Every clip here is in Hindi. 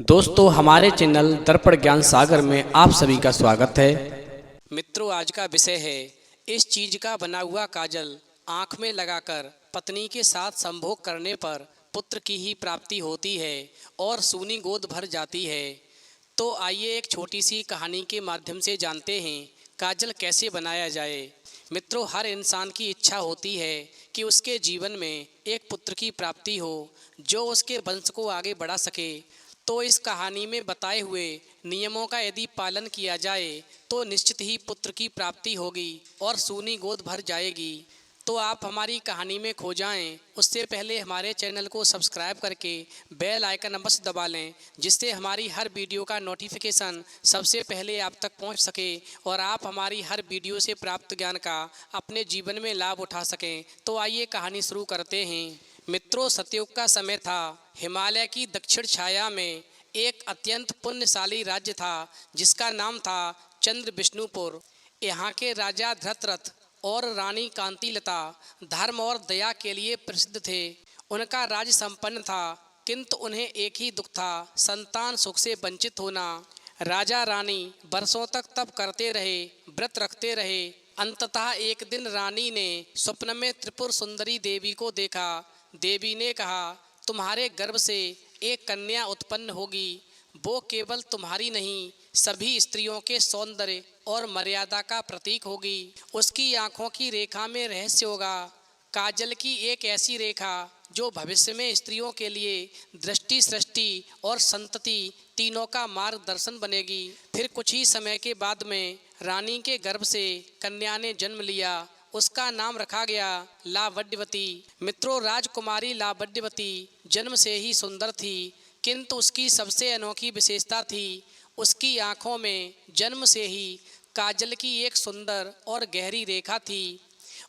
दोस्तों हमारे चैनल दर्पण ज्ञान सागर में आप सभी का स्वागत है। मित्रों, आज का विषय है इस चीज का बना हुआ काजल आँख में लगाकर पत्नी के साथ संभोग करने पर पुत्र की ही प्राप्ति होती है और सूनी गोद भर जाती है। तो आइए एक छोटी सी कहानी के माध्यम से जानते हैं काजल कैसे बनाया जाए। मित्रों, हर इंसान की इच्छा होती है कि उसके जीवन में एक पुत्र की प्राप्ति हो जो उसके वंश को आगे बढ़ा सके। तो इस कहानी में बताए हुए नियमों का यदि पालन किया जाए तो निश्चित ही पुत्र की प्राप्ति होगी और सूनी गोद भर जाएगी। तो आप हमारी कहानी में खो जाएं, उससे पहले हमारे चैनल को सब्सक्राइब करके बेल आइकन अवश्य दबा लें, जिससे हमारी हर वीडियो का नोटिफिकेशन सबसे पहले आप तक पहुंच सके और आप हमारी हर वीडियो से प्राप्त ज्ञान का अपने जीवन में लाभ उठा सकें। तो आइए कहानी शुरू करते हैं। मित्रों, सतयुग का समय था। हिमालय की दक्षिण छाया में एक अत्यंत पुण्यशाली राज्य था जिसका नाम था चंद्र विष्णुपुर। यहाँ के राजा धृतरथ और रानी कांतिलता धर्म और दया के लिए प्रसिद्ध थे। उनका राज्य संपन्न था, किंतु उन्हें एक ही दुख था, संतान सुख से वंचित होना। राजा रानी वर्षों तक तप करते रहे, व्रत रखते रहे। अंततः एक दिन रानी ने स्वप्न में त्रिपुर सुंदरी देवी को देखा। देवी ने कहा, तुम्हारे गर्भ से एक कन्या उत्पन्न होगी। वो केवल तुम्हारी नहीं, सभी स्त्रियों के सौंदर्य और मर्यादा का प्रतीक होगी। उसकी आँखों की रेखा में रहस्य होगा, काजल की एक ऐसी रेखा जो भविष्य में स्त्रियों के लिए दृष्टि, सृष्टि और संतति तीनों का मार्गदर्शन बनेगी। फिर कुछ ही समय के बाद में रानी के गर्भ से कन्या ने जन्म लिया। उसका नाम रखा गया लावण्यवती। मित्रों, राजकुमारी लावण्यवती जन्म से ही सुंदर थी, किंतु उसकी सबसे अनोखी विशेषता थी उसकी आँखों में जन्म से ही काजल की एक सुंदर और गहरी रेखा थी।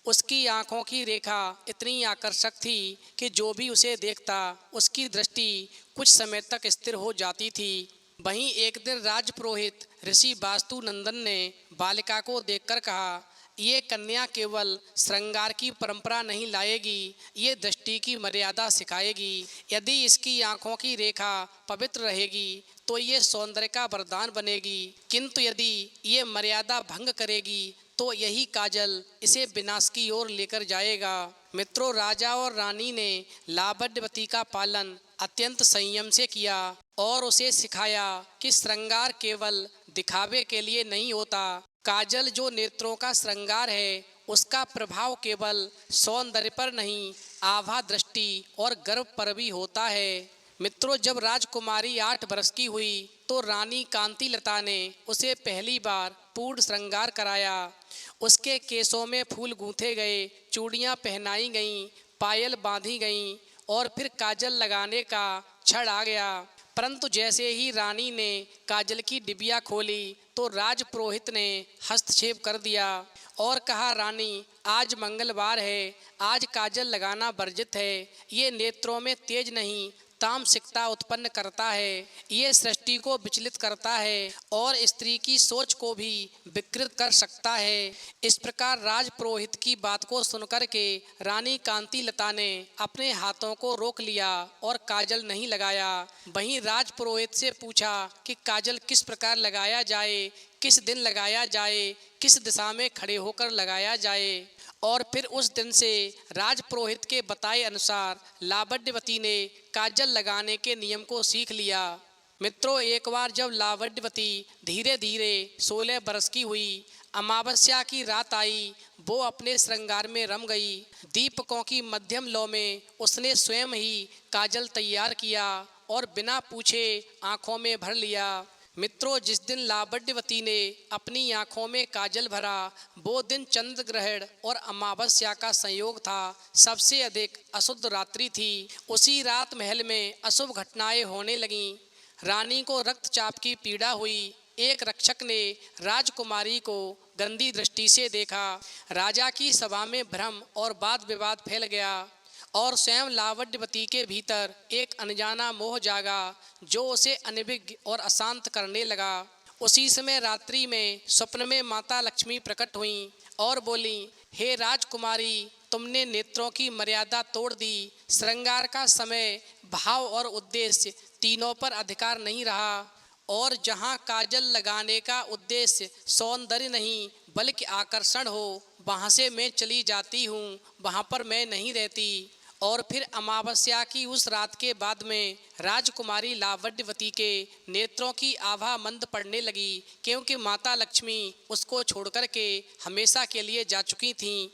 उसकी आँखों की रेखा इतनी आकर्षक थी कि जो भी उसे देखता उसकी दृष्टि कुछ समय तक स्थिर हो जाती थी। वहीं एक दिन राजपुरोहित ऋषि वास्तु नंदन ने बालिका को देखकर कहा, ये कन्या केवल श्रृंगार की परंपरा नहीं लाएगी, ये दृष्टि की मर्यादा सिखाएगी। यदि इसकी आँखों की रेखा पवित्र रहेगी तो ये सौंदर्य का वरदान बनेगी, किंतु यदि ये मर्यादा भंग करेगी तो यही काजल इसे विनाश की ओर लेकर जाएगा। मित्रों, राजा और रानी ने लावण्यवती का पालन अत्यंत संयम से किया और उसे सिखाया कि श्रृंगार केवल दिखावे के लिए नहीं होता। काजल जो नेत्रों का श्रृंगार है, उसका प्रभाव केवल सौंदर्य पर नहीं, आभा, दृष्टि और गर्व पर भी होता है। मित्रों, जब राजकुमारी 8 वर्ष की हुई तो रानी कांतिलता ने उसे पहली बार पूर्ण श्रृंगार कराया। उसके केसों में फूल गूंथे गए, चूड़ियाँ पहनाई गईं, पायल बांधी गईं और फिर काजल लगाने का क्षण आ गया। परंतु जैसे ही रानी ने काजल की डिबिया खोली तो राजपुरोहित ने हस्तक्षेप कर दिया और कहा, रानी, आज मंगलवार है, आज काजल लगाना वर्जित है। ये नेत्रों में तेज नहीं, तामसिकता उत्पन्न करता है, ये सृष्टि को विचलित करता है और स्त्री की सोच को भी विकृत कर सकता है। इस प्रकार राजपुरोहित की बात को सुनकर के रानी कांतिलता ने अपने हाथों को रोक लिया और काजल नहीं लगाया। वहीं राजपुरोहित से पूछा कि काजल किस प्रकार लगाया जाए, किस दिन लगाया जाए, किस दिशा में खड़े होकर लगाया जाए। और फिर उस दिन से राजपुरोहित के बताए अनुसार लावण्यवती ने काजल लगाने के नियम को सीख लिया। मित्रों, एक बार जब लावण्यवती धीरे धीरे 16 वर्ष की हुई, अमावस्या की रात आई, वो अपने श्रृंगार में रम गई। दीपकों की मध्यम लौ में उसने स्वयं ही काजल तैयार किया और बिना पूछे आँखों में भर लिया। मित्रों, जिस दिन लावण्यवती ने अपनी आँखों में काजल भरा, वो दिन चंद्र ग्रहण और अमावस्या का संयोग था। सबसे अधिक अशुद्ध रात्रि थी। उसी रात महल में अशुभ घटनाएं होने लगीं। रानी को रक्तचाप की पीड़ा हुई। एक रक्षक ने राजकुमारी को गंदी दृष्टि से देखा। राजा की सभा में भ्रम और वाद विवाद फैल गया और स्वयं लावण्यवती के भीतर एक अनजाना मोह जागा जो उसे अनभिज्ञ और अशांत करने लगा। उसी समय रात्रि में स्वप्न में माता लक्ष्मी प्रकट हुईं और बोली, हे राजकुमारी, तुमने नेत्रों की मर्यादा तोड़ दी। श्रृंगार का समय, भाव और उद्देश्य तीनों पर अधिकार नहीं रहा। और जहाँ काजल लगाने का उद्देश्य सौंदर्य नहीं बल्कि आकर्षण हो, वहाँ से मैं चली जाती हूँ, वहाँ पर मैं नहीं रहती। और फिर अमावस्या की उस रात के बाद में राजकुमारी लावण्यवती के नेत्रों की आभा मंद पड़ने लगी, क्योंकि माता लक्ष्मी उसको छोड़कर के हमेशा के लिए जा चुकी थीं।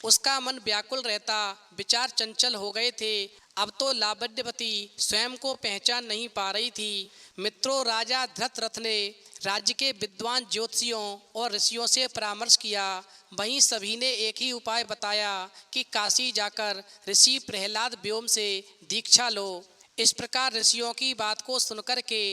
उसका मन व्याकुल रहता, विचार चंचल हो गए थे। अब तो लावण्यवती स्वयं को पहचान नहीं पा रही थी। मित्रों, राजा धृतरथ ने राज्य के विद्वान ज्योतिषियों और ऋषियों से परामर्श किया। वहीं सभी ने एक ही उपाय बताया कि काशी जाकर ऋषि प्रहलाद व्योम से दीक्षा लो। इस प्रकार ऋषियों की बात को सुनकर के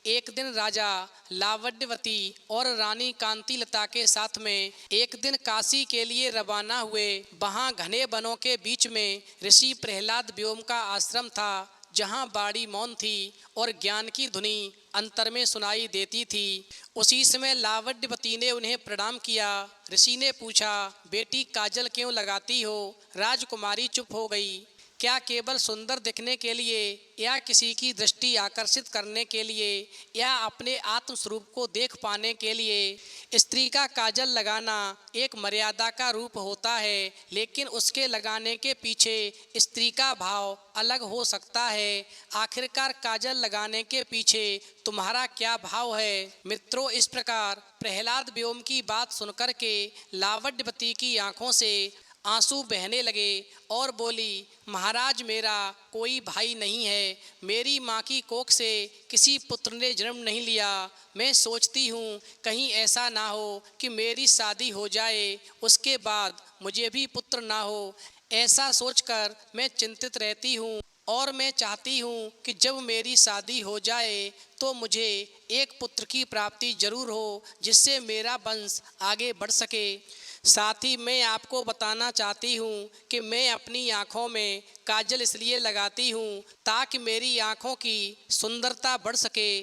एक दिन राजा लावण्यवती और रानी कांतिलता के साथ में एक दिन काशी के लिए रवाना हुए। वहाँ घने वनों के बीच में ऋषि प्रहलाद व्योम का आश्रम था, जहाँ बाड़ी मौन थी और ज्ञान की धुनी अंतर में सुनाई देती थी। उसी समय लावण्यवती ने उन्हें प्रणाम किया। ऋषि ने पूछा, बेटी काजल क्यों लगाती हो? राजकुमारी चुप हो गई। क्या केवल सुंदर दिखने के लिए, या किसी की दृष्टि आकर्षित करने के लिए, या अपने आत्मस्वरूप को देख पाने के लिए? स्त्री का काजल लगाना एक मर्यादा का रूप होता है, लेकिन उसके लगाने के पीछे स्त्री का भाव अलग हो सकता है। आखिरकार काजल लगाने के पीछे तुम्हारा क्या भाव है? मित्रों, इस प्रकार प्रहलाद व्योम की बात सुनकर के लावण्यवती की आंखों से आंसू बहने लगे और बोली, महाराज, मेरा कोई भाई नहीं है। मेरी माँ की कोख से किसी पुत्र ने जन्म नहीं लिया। मैं सोचती हूँ कहीं ऐसा ना हो कि मेरी शादी हो जाए, उसके बाद मुझे भी पुत्र ना हो। ऐसा सोचकर मैं चिंतित रहती हूँ और मैं चाहती हूँ कि जब मेरी शादी हो जाए तो मुझे एक पुत्र की प्राप्ति जरूर हो, जिससे मेरा वंश आगे बढ़ सके। साथ ही मैं आपको बताना चाहती हूँ कि मैं अपनी आँखों में काजल इसलिए लगाती हूँ ताकि मेरी आँखों की सुंदरता बढ़ सके।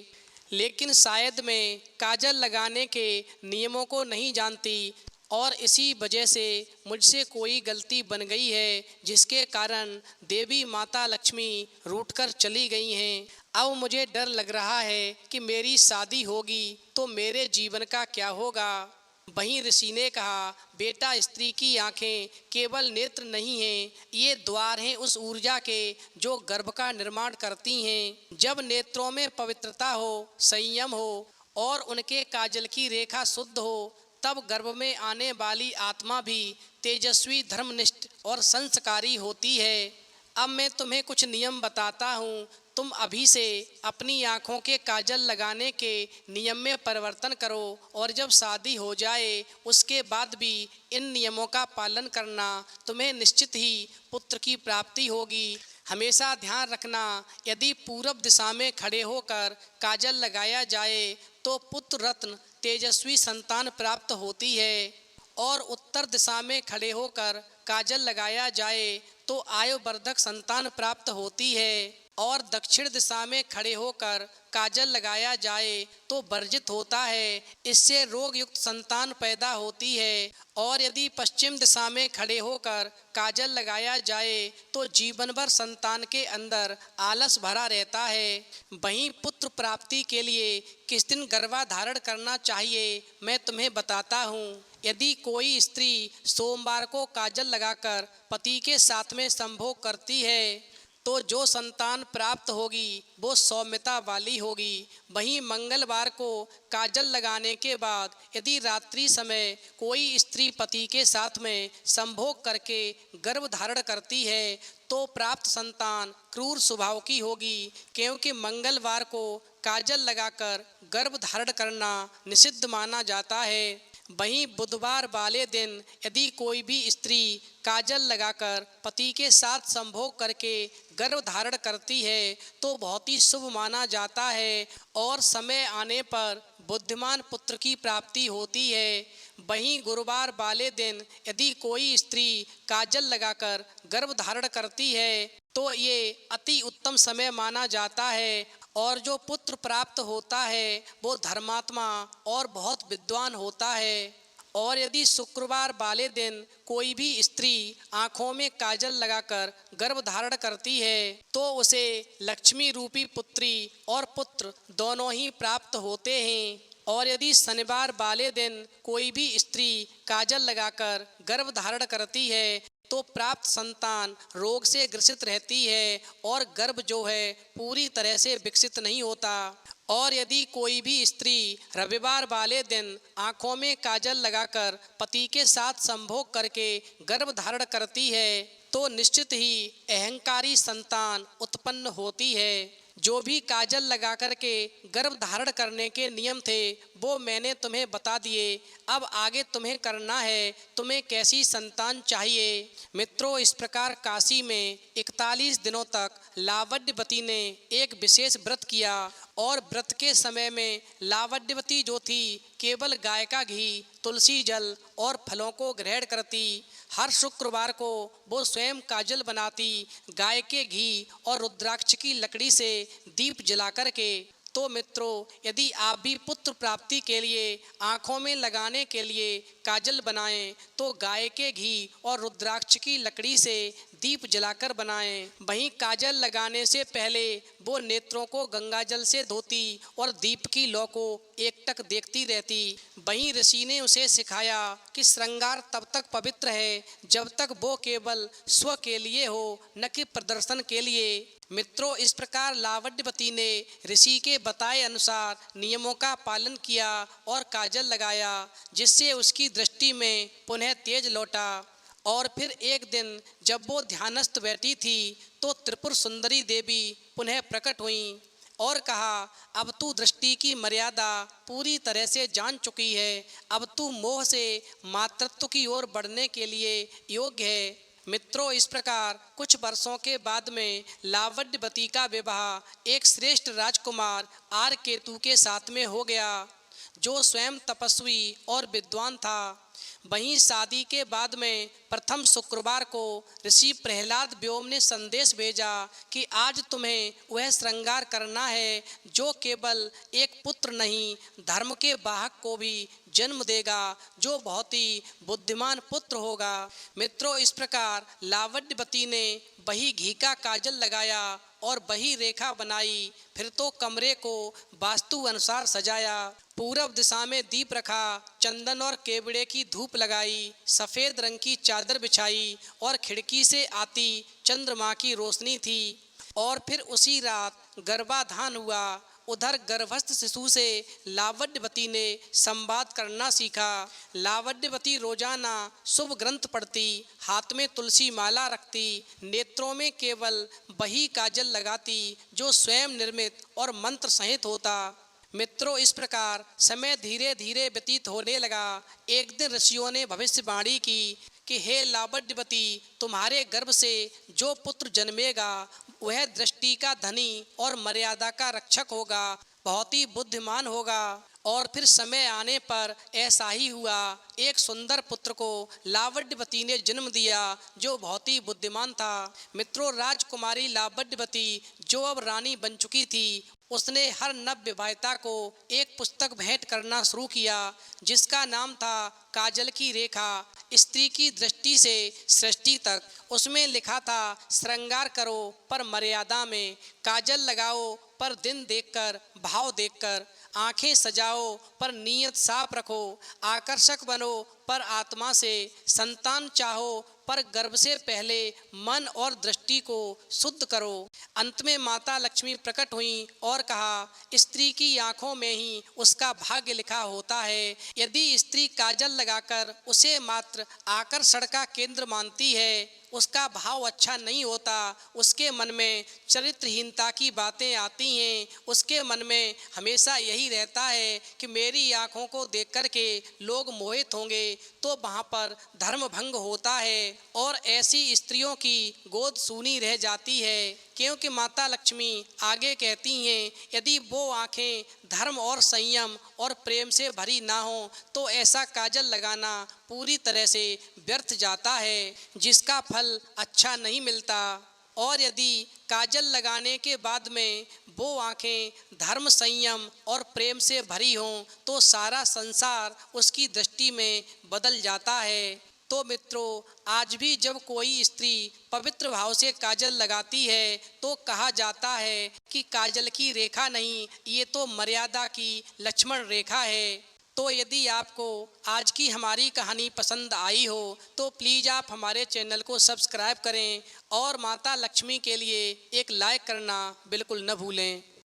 लेकिन शायद मैं काजल लगाने के नियमों को नहीं जानती और इसी वजह से मुझसे कोई गलती बन गई है, जिसके कारण देवी माता लक्ष्मी रूठकर चली गई हैं। अब मुझे डर लग रहा है कि मेरी शादी होगी तो मेरे जीवन का क्या होगा। वहीं ऋषि ने कहा, बेटा, स्त्री की आंखें केवल नेत्र नहीं हैं, ये द्वार हैं उस ऊर्जा के जो गर्भ का निर्माण करती हैं। जब नेत्रों में पवित्रता हो, संयम हो और उनके काजल की रेखा शुद्ध हो, तब गर्भ में आने वाली आत्मा भी तेजस्वी, धर्मनिष्ठ और संस्कारी होती है। अब मैं तुम्हें कुछ नियम बताता हूँ। तुम अभी से अपनी आँखों के काजल लगाने के नियम में परिवर्तन करो और जब शादी हो जाए उसके बाद भी इन नियमों का पालन करना। तुम्हें निश्चित ही पुत्र की प्राप्ति होगी। हमेशा ध्यान रखना, यदि पूरब दिशा में खड़े होकर काजल लगाया जाए तो पुत्र रत्न तेजस्वी संतान प्राप्त होती है, और उत्तर दिशा में खड़े होकर काजल लगाया जाए तो आयुवर्धक संतान प्राप्त होती है, और दक्षिण दिशा में खड़े होकर काजल लगाया जाए तो वर्जित होता है, इससे रोग युक्त संतान पैदा होती है। और यदि पश्चिम दिशा में खड़े होकर काजल लगाया जाए तो जीवन भर संतान के अंदर आलस भरा रहता है। वहीं पुत्र प्राप्ति के लिए किस दिन गर्भाधारण करना चाहिए मैं तुम्हें बताता हूँ। यदि कोई स्त्री सोमवार को काजल लगाकर पति के साथ में संभोग करती है तो जो संतान प्राप्त होगी वो सौम्यता वाली होगी। वहीं मंगलवार को काजल लगाने के बाद यदि रात्रि समय कोई स्त्री पति के साथ में संभोग करके गर्भ धारण करती है तो प्राप्त संतान क्रूर स्वभाव की होगी, क्योंकि मंगलवार को काजल लगाकर गर्भ धारण करना निषिद्ध माना जाता है। वहीं बुधवार वाले दिन यदि कोई भी स्त्री काजल लगाकर पति के साथ संभोग करके गर्भ धारण करती है तो बहुत ही शुभ माना जाता है और समय आने पर बुद्धिमान पुत्र की प्राप्ति होती है। वहीं गुरुवार वाले दिन यदि कोई स्त्री काजल लगाकर गर्भ धारण करती है तो ये अति उत्तम समय माना जाता है, और जो पुत्र प्राप्त होता है वो धर्मात्मा और बहुत विद्वान होता है। और यदि शुक्रवार वाले दिन कोई भी स्त्री आंखों में काजल लगाकर गर्भ धारण करती है तो उसे लक्ष्मी रूपी पुत्री और पुत्र दोनों ही प्राप्त होते हैं। और यदि शनिवार वाले दिन कोई भी स्त्री काजल लगाकर गर्भ धारण करती है तो प्राप्त संतान रोग से ग्रसित रहती है और गर्भ जो है पूरी तरह से विकसित नहीं होता। और यदि कोई भी स्त्री रविवार वाले दिन आंखों में काजल लगाकर पति के साथ संभोग करके गर्भ धारण करती है तो निश्चित ही अहंकारी संतान उत्पन्न होती है। जो भी काजल लगा करके गर्भ धारण करने के नियम थे वो मैंने तुम्हें बता दिए। अब आगे तुम्हें करना है, तुम्हें कैसी संतान चाहिए। मित्रों, इस प्रकार काशी में 41 दिनों तक लावण्यवती ने एक विशेष व्रत किया और व्रत के समय में लावण्यवती जो थी केवल गाय का घी, तुलसी जल और फलों को ग्रहण करती। हर शुक्रवार को वो स्वयं काजल बनाती गाय के घी और रुद्राक्ष की लकड़ी से दीप जला करके। तो मित्रों, यदि आप भी पुत्र प्राप्ति के लिए आँखों में लगाने के लिए काजल बनाएं तो गाय के घी और रुद्राक्ष की लकड़ी से दीप जलाकर बनाएं। वहीं काजल लगाने से पहले वो नेत्रों को गंगा जल से धोती और दीप की लौ को एकटक देखती रहती। वहीं ऋषि ने उसे सिखाया कि श्रृंगार तब तक पवित्र है जब तक वो केवल स्व के लिए हो, न कि प्रदर्शन के लिए। मित्रों, इस प्रकार लावण्यवती ने ऋषि के बताए अनुसार नियमों का पालन किया और काजल लगाया, जिससे उसकी दृष्टि में पुनः तेज लौटा। और फिर एक दिन जब वो ध्यानस्थ बैठी थी तो त्रिपुर सुंदरी देवी पुनः प्रकट हुई और कहा, अब तू दृष्टि की मर्यादा पूरी तरह से जान चुकी है, अब तू मोह से मातृत्व की ओर बढ़ने के लिए योग्य है। मित्रों, इस प्रकार कुछ वर्षों के बाद में लावण्यवती का विवाह एक श्रेष्ठ राजकुमार आर केतु के साथ में हो गया, जो स्वयं तपस्वी और विद्वान था। वहीं शादी के बाद में प्रथम शुक्रवार को ऋषि प्रहलाद व्योम ने संदेश भेजा कि आज तुम्हें वह श्रृंगार करना है जो केवल एक पुत्र नहीं, धर्म के वाहक को भी जन्म देगा, जो बहुत ही बुद्धिमान पुत्र होगा। मित्रों, इस प्रकार लावण्यवती ने वही घी का काजल लगाया और वही रेखा बनाई। फिर तो कमरे को वास्तु अनुसार सजाया, पूरब दिशा में दीप रखा, चंदन और केवड़े की धूप लगाई, सफ़ेद रंग की चादर बिछाई और खिड़की से आती चंद्रमा की रोशनी थी। और फिर उसी रात गर्भाधान हुआ। उधर गर्भस्थ शिशु से लावण्यवती ने संवाद करना सीखा। लावण्यवती रोजाना शुभ ग्रंथ पढ़ती, हाथ में तुलसी माला रखती, नेत्रों में केवल वही काजल लगाती जो स्वयं निर्मित और मंत्र सहित होता। मित्रों, इस प्रकार समय धीरे धीरे व्यतीत होने लगा। एक दिन ऋषियों ने भविष्यवाणी की कि हे लावण्यवती, तुम्हारे गर्भ से जो पुत्र जन्मेगा वह दृष्टि का धनी और मर्यादा का रक्षक होगा, बहुत ही बुद्धिमान होगा। और फिर समय आने पर ऐसा ही हुआ। एक सुंदर पुत्र को लावण्यवती ने जन्म दिया जो बहुत ही बुद्धिमान था। मित्रों, राजकुमारी लावण्यवती जो अब रानी बन चुकी थी, उसने हर नव विवाहिता को एक पुस्तक भेंट करना शुरू किया जिसका नाम था काजल की रेखा, स्त्री की दृष्टि से सृष्टि तक। उसमें लिखा था, श्रृंगार करो पर मर्यादा में, काजल लगाओ पर दिन देखकर, भाव देखकर, आंखें सजाओ पर नीयत साफ रखो, आकर्षक बनो पर आत्मा से, संतान चाहो पर गर्भ से पहले मन और दृष्टि को शुद्ध करो। अंत में माता लक्ष्मी प्रकट हुई और कहा, स्त्री की आंखों में ही उसका भाग्य लिखा होता है। यदि स्त्री काजल लगाकर उसे मात्र आकर्षण का केंद्र मानती है, उसका भाव अच्छा नहीं होता, उसके मन में चरित्रहीनता की बातें आती हैं, उसके मन में हमेशा यही रहता है कि मेरी आँखों को देख कर के लोग मोहित होंगे, तो वहाँ पर धर्म भंग होता है और ऐसी स्त्रियों की गोद सूनी रह जाती है। क्योंकि माता लक्ष्मी आगे कहती हैं, यदि वो आँखें धर्म और संयम और प्रेम से भरी ना हो तो ऐसा काजल लगाना पूरी तरह से व्यर्थ जाता है, जिसका फल अच्छा नहीं मिलता। और यदि काजल लगाने के बाद में वो आंखें धर्म, संयम और प्रेम से भरी हों तो सारा संसार उसकी दृष्टि में बदल जाता है। तो मित्रों, आज भी जब कोई स्त्री पवित्र भाव से काजल लगाती है तो कहा जाता है कि काजल की रेखा नहीं, ये तो मर्यादा की लक्ष्मण रेखा है। तो यदि आपको आज की हमारी कहानी पसंद आई हो तो प्लीज़ आप हमारे चैनल को सब्सक्राइब करें और माता लक्ष्मी के लिए एक लाइक करना बिल्कुल न भूलें।